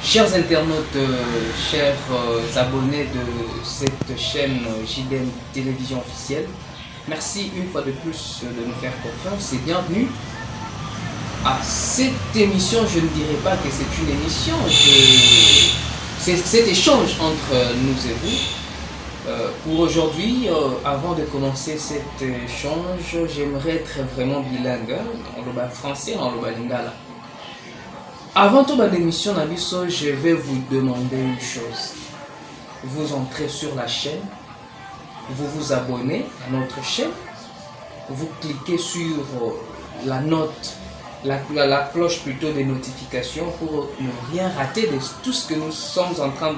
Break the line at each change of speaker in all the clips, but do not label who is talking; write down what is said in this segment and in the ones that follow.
Chers internautes, chers abonnés de cette chaîne JDM Télévision Officielle, merci une fois de plus de nous faire confiance et bienvenue à cette émission. Je ne dirais pas que c'est une émission, c'est cet échange entre nous et vous. Pour aujourd'hui, avant de commencer cet échange, j'aimerais être vraiment bilingue, en le français, en le lingala. Avant toute l'émission, je vais vous demander une chose. Vous entrez sur la chaîne, vous vous abonnez à notre chaîne, vous cliquez sur la note, la cloche plutôt des notifications pour ne rien rater de tout ce que nous sommes en train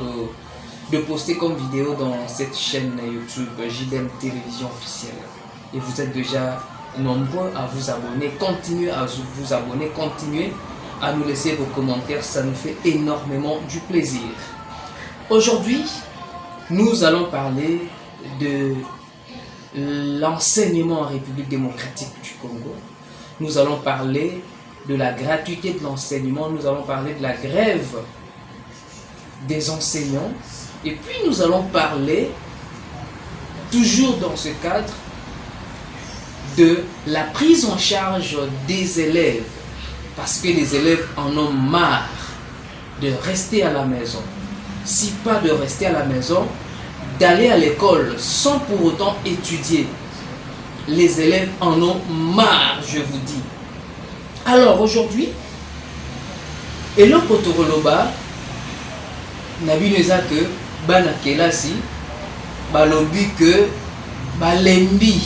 de poster comme vidéo dans cette chaîne YouTube JDM Télévision Officielle. Et vous êtes déjà nombreux à vous abonner, continuez à vous abonner, continuez à nous laisser vos commentaires, ça nous fait énormément du plaisir. Aujourd'hui, nous allons parler de l'enseignement en République démocratique du Congo. Nous allons parler de la gratuité de l'enseignement, nous allons parler de la grève des enseignants, et puis nous allons parler, toujours dans ce cadre, de la prise en charge des élèves. Parce que les élèves en ont marre de rester à la maison. Si pas de rester à la maison, d'aller à l'école sans pour autant étudier. Les élèves en ont marre, je vous dis. Alors aujourd'hui, Elo Potoroloba, Nabineza que Bana Kelasi, Balobi que Balembi,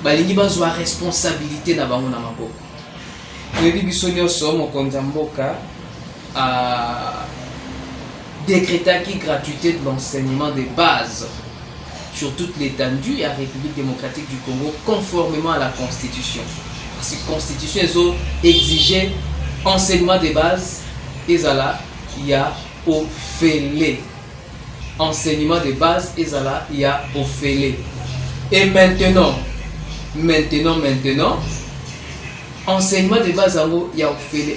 Balingi bazwa responsabilité na bango na maboko. Nous a décrété la gratuité de l'enseignement de base sur toute l'étendue de la République démocratique du Congo conformément à la Constitution. Parce que la Constitution exigeait enseignement de base et là il y a au félé. Enseignement de base et là il y a au félé. Et maintenant, enseignement de base,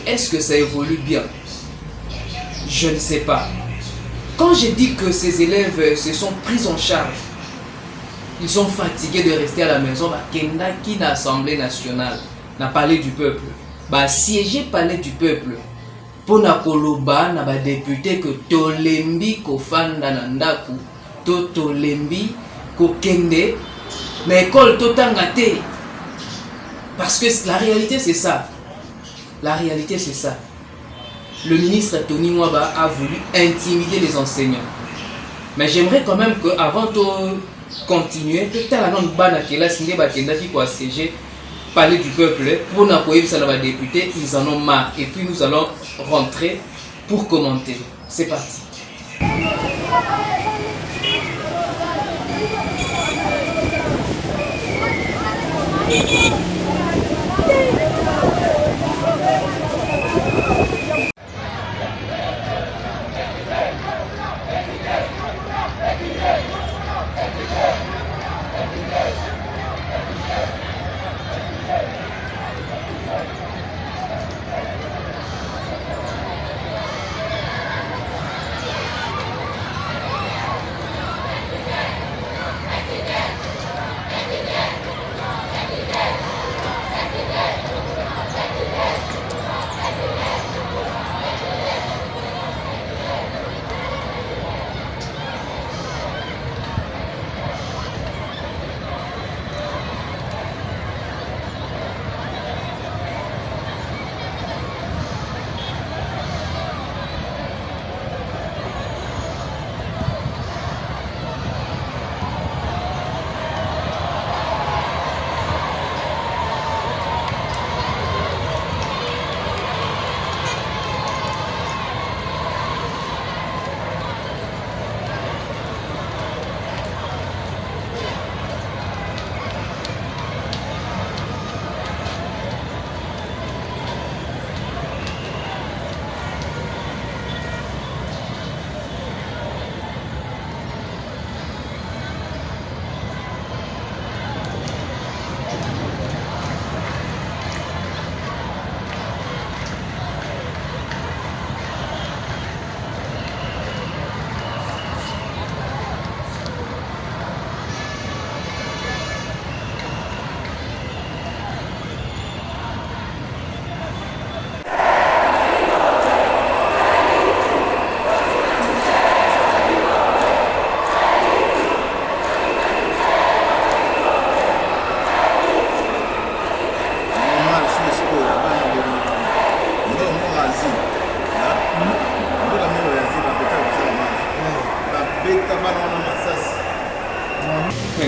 est-ce que ça évolue bien? Je ne sais pas. Quand je dis que ces élèves se sont pris en charge, ils sont fatigués de rester à la maison, Kenda qui n'a l'Assemblée nationale, n'a parlé du peuple, siéger parler du peuple, pour na koloba na député que tolembi ko fanda na ndaku, tolembi ko kende, mais école totangate. Parce que la réalité c'est ça. La réalité c'est ça. Le ministre Tony Mwaba a voulu intimider les enseignants. Mais j'aimerais quand même qu'avant de continuer, peut-être la non bana kela sinde bakenda qui quoi siéger parler du peuple pour n'appuyer ça va député, ils en ont marre et puis nous allons rentrer pour commenter. C'est parti.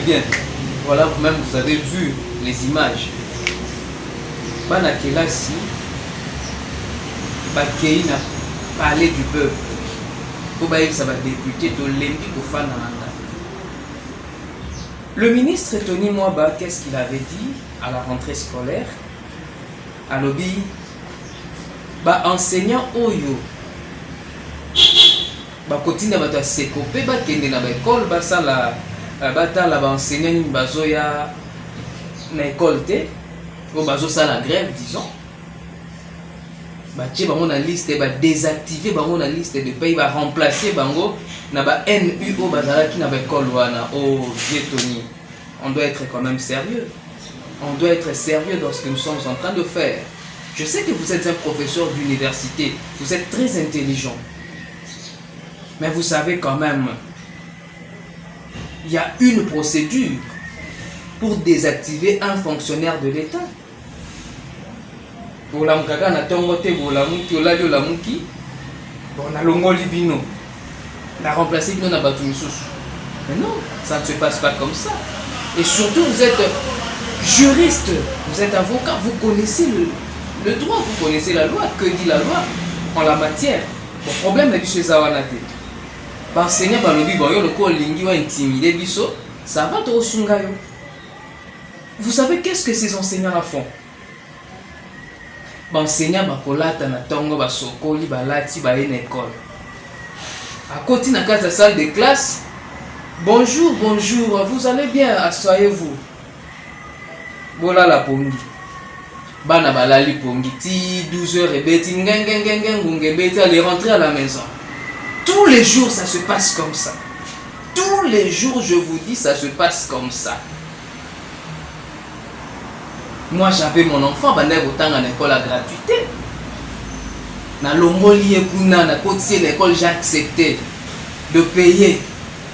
bien. Voilà, vous-même, vous avez vu les images. Bana kelasi, bakei na palais du peuple. Pour ça va député de l'Embi pour faire le ministre Tony Mwaba, qu'est-ce qu'il avait dit à la rentrée scolaire? À l'obi, enseignant Oyo, continue à se couper, kende na école, la enseignant bazoya na école te, bazo ça la grève disons. Batie bango na liste, désactiver bango na liste de pays, remplacer bango na NUO bazalaki na école wana. Oh Dieu Tony, on doit être quand même sérieux. On doit être sérieux dans ce que nous sommes en train de faire. Je sais que vous êtes un professeur d'université, vous êtes très intelligent. Mais vous savez quand même, il y a une procédure pour désactiver un fonctionnaire de l'État. Pour la mukaka na tongote pour la muki olali la muki bon na longoli bino na remplacer bino na batu misusu. Mais non, ça ne se passe pas comme ça. Et surtout vous êtes juriste, vous êtes avocat, vous connaissez le droit, vous connaissez la loi. Que dit la loi en la matière? Le problème est que zawana te. Enseignant balobi boyo le ko lingi wa intimider biso, ça va to sungayo. Vous savez qu'est-ce que ces enseignants là font? Enseignant bakolata na tongo basokoli balati ba une école. À côté na kata salle de classe, bonjour, bonjour, vous allez bien, asseyez-vous. Voilà la pongi. Bana balali pongi ti 12h et beti ngengengengeng beti aller rentrer à la maison. Tous les jours ça se passe comme ça. Tous les jours je vous dis ça se passe comme ça. Moi j'avais mon enfant bandé autant en école à gratuité. Na longoli ekuna na koti l'école j'ai accepté de payer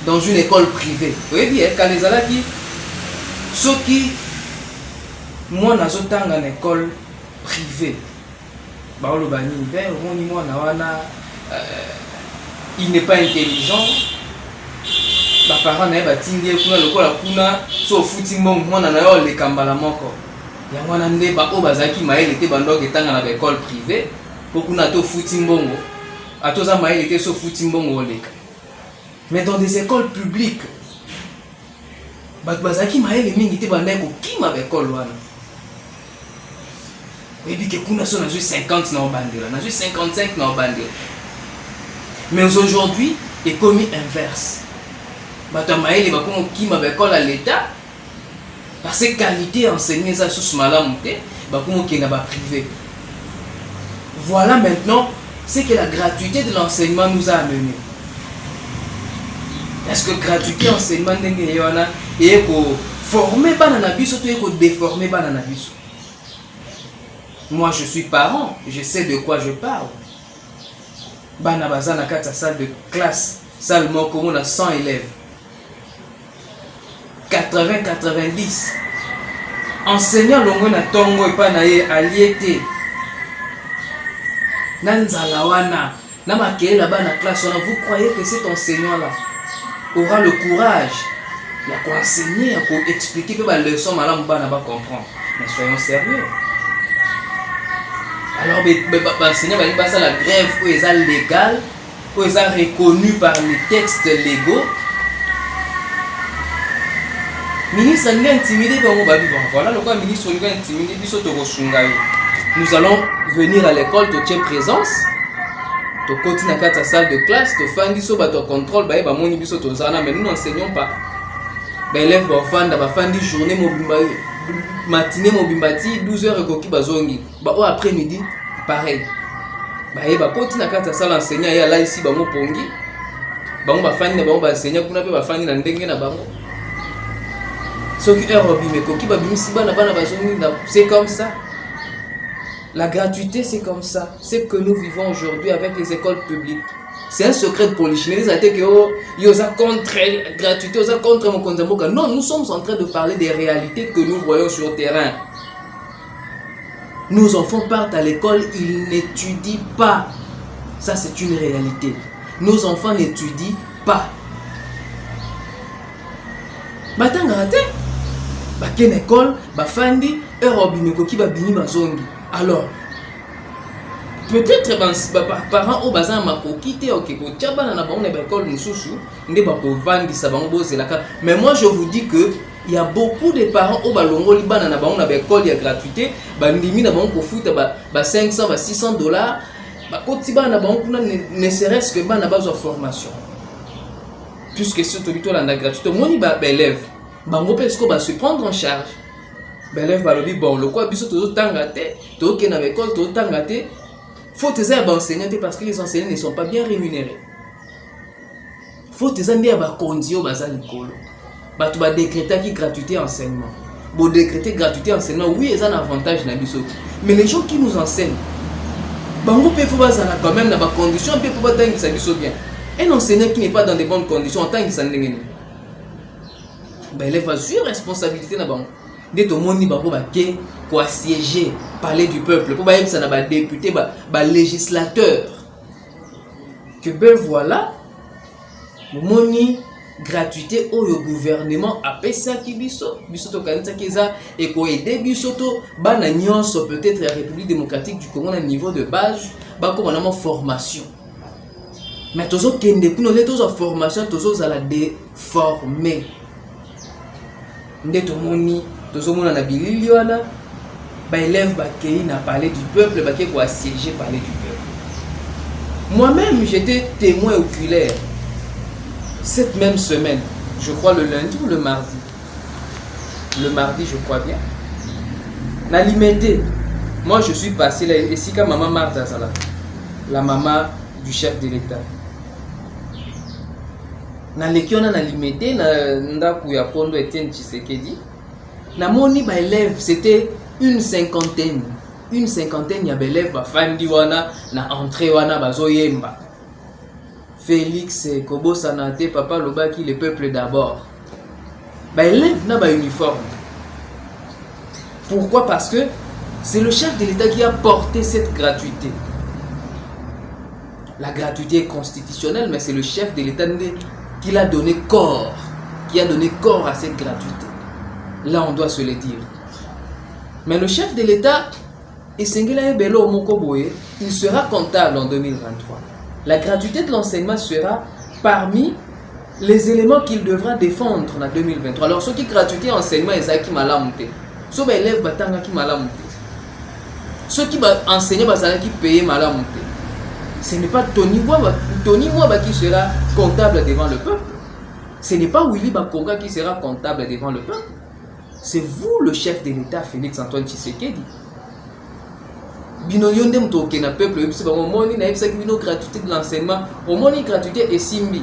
dans une école privée. Vous voyez bien quand les alaki ceux qui moi nazotanga en école privée. Ba lo bani ben moni moi na wana il n'est pas intelligent. Ba parents na ba tindi kuna lokola kuna so futi mbongo mwana na yo le kambala moko. Ya mwana nde ba o bazaki maele te bandoko etanga na école privée beaucoup na to futi mbongo atoza maele te so futi mbongo oleka. Mais dans des écoles publiques ba bazaki maele mingi te bandeko kima ba école wana. Et puis que kuna so na 50 na obandela na 55 na obandela. Mais aujourd'hui est commis inverse. Ba ta maele ba komo kima ba école à l'état. Parce que qualité enseignée ça sous malamu te ba komo kena ba privé. Voilà maintenant ce que la gratuité de l'enseignement nous a amené. Est-ce que gratuité enseignement ndenge yona et ko former bana na biso to ko déformer bana na biso? Moi je suis parent, je sais de quoi je parle. Bana bazana kata salle de classe, salle moko on a 100 élèves. 80-90. Enseignant longo na tongo et pas na ye aliété. Nanzala wana na makele là-bas na classe, vous croyez que cet enseignant là aura le courage de enseigner, de expliquer que la leçon madame bana va comprendre? Mais soyons sérieux. Alors l'enseignant va passer à la grève où ils sont légal, où ils sont reconnus par les textes légaux. Ministre n'a intimidé voilà le ministre n'a intimidé. Nous allons venir à l'école, tu tiens présence. Tu continues à ta salle de classe, tu fais un contrôle, mais nous n'enseignons pas. Les élèves vont faire une journée matinée, 12h et coquille bazongi. Après-midi, pareil. Bah continue à ta salle enseignant et là ici ba mo pongi. Ba mo ba fani ba mo ba enseignant kuna pe ba fani na ndenge na bango. C'est comme ça. La gratuité, c'est comme ça. C'est que nous vivons aujourd'hui avec les écoles publiques. C'est un secret de polichinelle. Contre gratuité, contre mon konzamboka. Non, nous sommes en train de parler des réalités que nous voyons sur le terrain. Nos enfants partent à l'école, ils n'étudient pas. Ça, c'est une réalité. Nos enfants n'étudient pas. batanga te bakene école bafandi eurobimeko ki babini bazongi. Alors peut-être parents au bazan makoki te ok ko tchabana na bango na école mususu nde bakovandisa bango bozelaka. Mais moi je vous dis que il y a beaucoup de parents au balongoli bana na bango na école ya gratuité bandimi na bango ko futa ba 500 ba 600 dollars ba koti bana bango kuna ne serait-ce que bana bazo formation puisque surtout bito la gratuité moni ba élève bango pe esko ba se prendre en charge élève ba lobi bon le quoi biso to tanga te to ke na école to tanga te faut tes enseignants parce que les enseignants ne sont pas bien rémunérés. Faut tes enseignants ba kondio baza likolo. Ba tu ba décréter qui gratuité enseignement. Bon décréter gratuité enseignement oui, ils ont un avantage na biso. Mais les gens qui nous enseignent bango pe faut bazala quand même na ba conditions pe pour ba tangi sa biso bien. Un enseignant qui n'est pas dans de bonnes conditions en tant que ça ndengeni. Ba élève a sur responsabilité na bango. Dès tout monde ba ko ba ke quoi siéger parler du peuple pour ba ça na ba député ba législateur que ben voilà moni gratuité au gouvernement apesa ki biso to kanisa keza et ko aider biso to bana nyonso peut-être la République démocratique du Congo na niveau de base ba ko na formation mais tozo kende kuno les tozo formation tozo za la déformer ndeto moni tozo mona na bilili wana ba élève ba kei na parler du peuple ba ke ko assiéger parler du peuple. Moi-même j'étais témoin oculaire cette même semaine, je crois le lundi ou le mardi je crois bien na limité. Moi je suis passé là ici quand maman Martha Zala, la maman du chef de l'État na lekiona na limité na ndaku ya Kondo Etienne Tshisekedi na moni ba élève c'était une cinquantaine ya élèves ba fandi wana na entrée wana bazoyemba Félix Kobo Sanate papa lobaki le peuple d'abord ba élève na ba uniforme. Pourquoi? Parce que c'est le chef de l'État qui a porté cette gratuité. La gratuité est constitutionnelle, mais c'est le chef de l'État qui a donné corps à cette gratuité. Là on doit se le dire. Mais le chef de l'État, il sera comptable en 2023. La gratuité de l'enseignement sera parmi les éléments qu'il devra défendre en 2023. Alors, ceux qui gratuité enseignement, ils ont qui malamonté. Ceux qui élèvent batanga qui malamonté. Ceux qui enseignent qui payent malamonté. Ce n'est pas Tony Waba qui sera comptable devant le peuple. Ce n'est pas Willy Bakonga qui sera comptable devant le peuple. C'est vous le chef de l'État, Félix Antoine Tshisekedi. Bino yonde mtoke na peuple yebisi bango moni na yebisa ki bino gratuité de l'enseignement omoni gratuité esimbi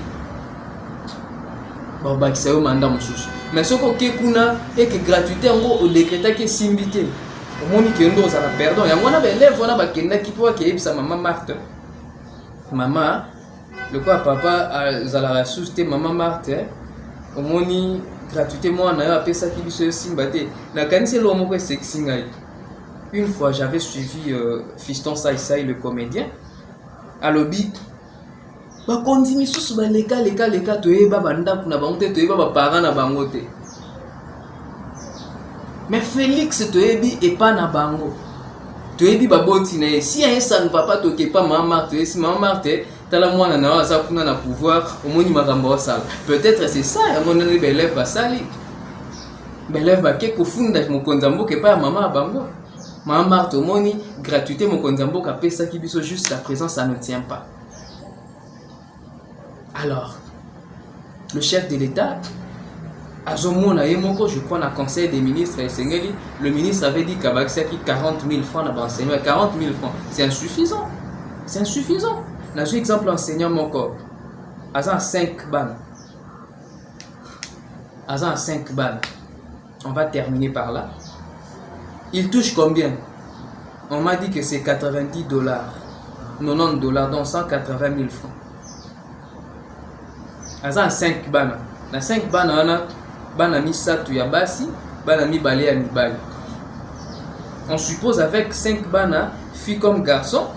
ba bakisa yo manda mosusu mais soko ke kuna et que gratuité ngo o décréta ke simbi te omoni ke ndo za pardon yango na ba élève wana bakenda ki po ke yebisa maman Marthe maman le quoi papa za la ressource te maman Marthe omoni gratuité moi na yo apesa ki biso simba te na kanise lo moko sexy ngai. Une fois, j'avais suivi Fiston Saïsaï, le comédien, à l'obit. Bah, quand dit, les cas, tu es banda pour na bangote, tu es parent na bangote. Mais Félix, tu es et pas na bango. Tu es babotine. Si ça ne va pas, tu es pas maman, tu es si maman Marthe, tu la moine na za kuna na pouvoir, au moni makambo sala. Peut-être c'est ça, à mon avis, élève va sali. Élève va ke kofunda mon konzambo ke pas maman bango. Maman Marthe Omoni, gratuité, mon konzambo ka pesa ki biso jusqu'à présent, ça ne tient pas. Alors, le chef de l'État, Azomona Yemoko, je crois, dans le conseil des ministres, le ministre avait dit qu'il y avait 40 000 francs dans l'enseignement. 40 000 francs, c'est insuffisant. C'est insuffisant. Dans un exemple, enseignant mon corps, à 5 balles. À 5 balles. On va terminer par là. Il touche combien? On m'a dit que c'est 90 $, 90 $, donc 180 000 francs. À 5 bana. Dans 5 bana, on a bana mi satu ya basi, bana mi balé ya mi bali. On suppose avec 5 bana, filles comme garçons,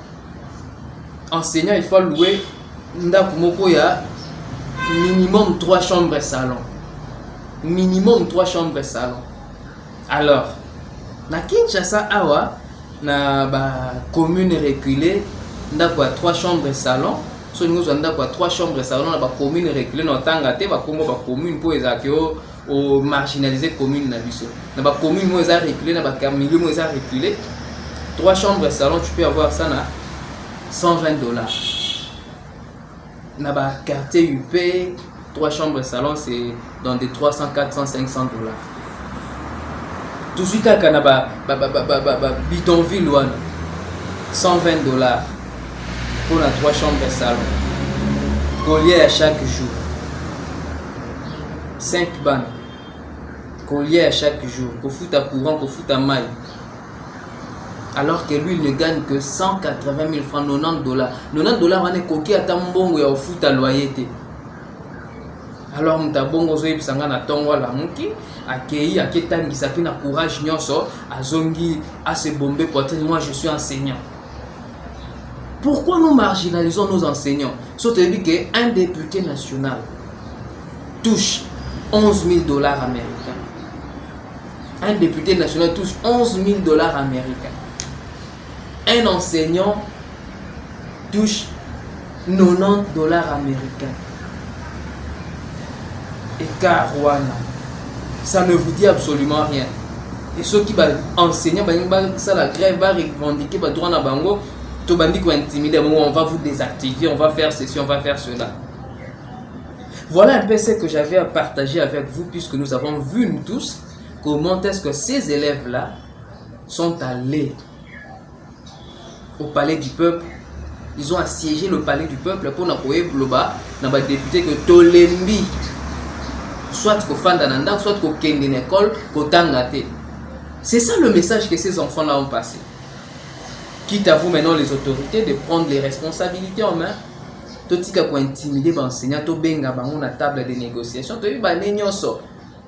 enseignant, il faut louer ndaku moko ya minimum 3 chambres et salon. minimum 3 chambres et salon. Alors, na Kinshasa awa na ba commune reculée ndako 3 chambres et salon. So nous ndako 3 chambres et salon na ba commune reculée na tanga te ba kombo ba commune po ezaki au marginalisé commune na biso. Na ba commune mo eza reculée na ba milieu mo eza reculé. 3 chambres et salon, tu peux avoir ça na $120. Na ba quartier UP, 3 chambres et salon, c'est dans des 300, 400, $500. Tout de suite, quand na ba bidonville wana, $120 pour la 3 chambres et salon. Collier à chaque jour. 5 bannes. Collier à chaque jour. Pour foutre à courant, pour foutre à maille. Alors que lui, il ne gagne que 180 000 francs, $90. $90, on est coquille à tambongo et au foot à loyer. Alors, mutabongo zo yebisanga na tongo la muki, akei aketangi sapina courage nyonso, azongi à se bomber poitrine. Moi, je suis enseignant. Pourquoi nous marginalisons nos enseignants? Sauf qu'un député national touche $11 000 américains. Un député national touche $11 000 américains. Un enseignant touche $90 américains. Écart wana. Ça ne vous dit absolument rien. Et ceux qui vont enseigner, ça la grève va revendiquer, va droit na bango, to bandi ko intimider, on va vous désactiver, on va faire ceci, on va faire cela. Voilà un peu ce que j'avais à partager avec vous, puisque nous avons vu nous tous comment est-ce que ces élèves-là sont allés au palais du peuple. Ils ont assiégé le palais du peuple pour n'approuver le bas, n'a pas député que Tolembi, soit qu'au fan d'Ananda, soit qu'au Kende l'école, qu'au Tangate. C'est ça le message que ces enfants-là ont passé. Quitte à vous maintenant les autorités de prendre les responsabilités en main. Totika ko intimider ba enseignant to benga bango na table de négociation. To ba nyonso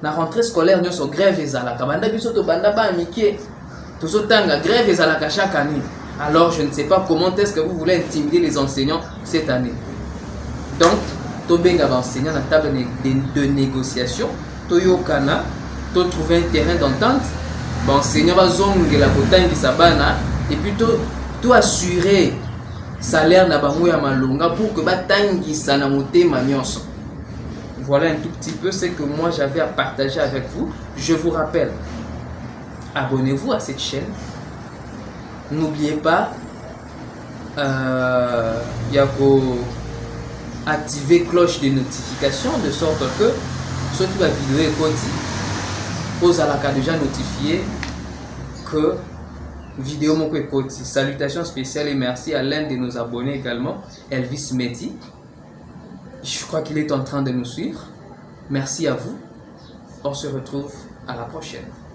na rentrée scolaire nyonso grève ezalaka. Banda biso to banda ba mikie. To tanga grève ezalaka chaque année. Alors je ne sais pas comment est-ce que vous voulez intimider les enseignants cette année. Donc to benga ba enseignant na table de négociation. To yokana, to trouver un terrain d'entente. Ba enseignant ba zongela kotangi sabana et puis to assurer salaire na bango ya malonga pour que batangi sana motema nyonso. Voilà un tout petit peu ce que moi j'avais à partager avec vous. Je vous rappelle, abonnez-vous à cette chaîne. N'oubliez pas activer cloche de notification de sorte que ce qui va vidéo est côté aux alaka déjà notifié que vidéo mon côté. Salutations spéciales et merci à l'un de nos abonnés également, Elvis Meti. Je crois qu'il est en train de nous suivre. Merci à vous. On se retrouve à la prochaine.